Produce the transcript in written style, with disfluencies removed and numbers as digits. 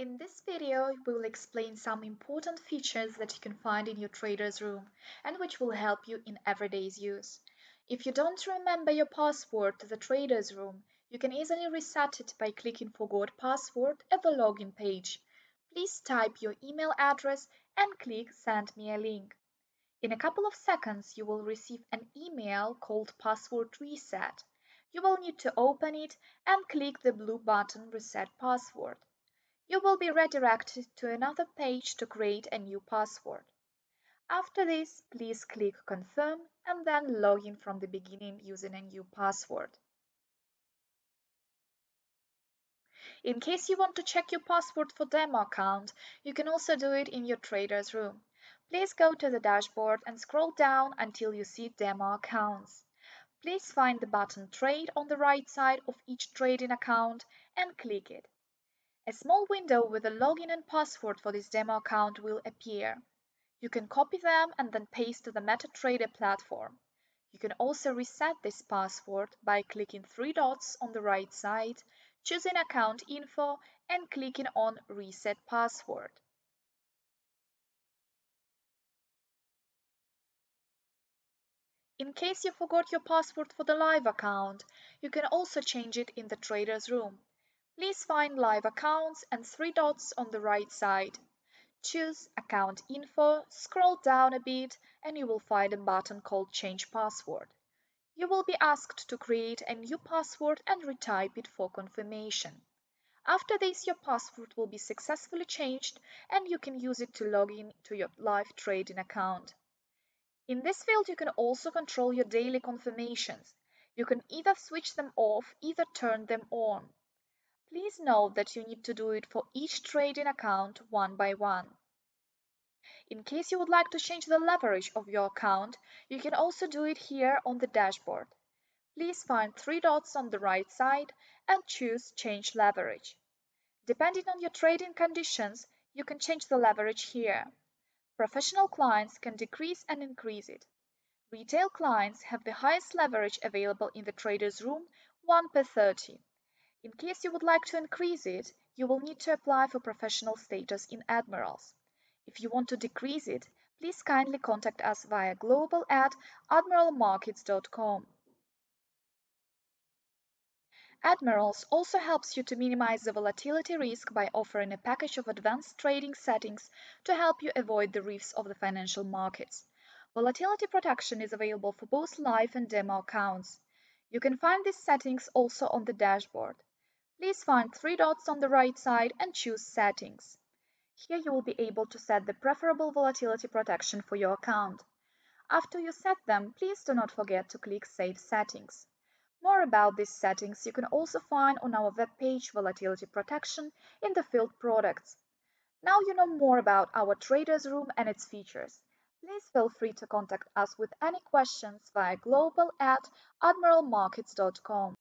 In this video, we will explain some important features that you can find in your trader's room and which will help you in everyday's use. If you don't remember your password to the trader's room, you can easily reset it by clicking Forgot Password at the login page. Please type your email address and click Send me a link. In a couple of seconds, you will receive an email called Password Reset. You will need to open it and click the blue button Reset Password. You will be redirected to another page to create a new password. After this, please click Confirm and then log in from the beginning using a new password. In case you want to check your password for demo account, you can also do it in your trader's room. Please go to the dashboard and scroll down until you see Demo Accounts. Please find the button Trade on the right side of each trading account and click it. A small window with a login and password for this demo account will appear. You can copy them and then paste to the MetaTrader platform. You can also reset this password by clicking three dots on the right side, choosing Account Info and clicking on Reset Password. In case you forgot your password for the live account, you can also change it in the trader's room. Please find Live Accounts and three dots on the right side. Choose Account Info, scroll down a bit, and you will find a button called Change Password. You will be asked to create a new password and retype it for confirmation. After this, your password will be successfully changed and you can use it to log in to your live trading account. In this field, you can also control your daily confirmations. You can either switch them off, either turn them on. Please note that you need to do it for each trading account one by one. In case you would like to change the leverage of your account, you can also do it here on the dashboard. Please find three dots on the right side and choose Change Leverage. Depending on your trading conditions, you can change the leverage here. Professional clients can decrease and increase it. Retail clients have the highest leverage available in the trader's room, 1/30. In case you would like to increase it, you will need to apply for professional status in Admirals. If you want to decrease it, please kindly contact us via global@admiralmarkets.com. Admirals also helps you to minimize the volatility risk by offering a package of advanced trading settings to help you avoid the risks of the financial markets. Volatility Protection is available for both live and demo accounts. You can find these settings also on the dashboard. Please find three dots on the right side and choose Settings. Here you will be able to set the preferable volatility protection for your account. After you set them, please do not forget to click Save Settings. More about these settings you can also find on our webpage Volatility Protection in the field Products. Now you know more about our trader's room and its features. Please feel free to contact us with any questions via global@admiralmarkets.com.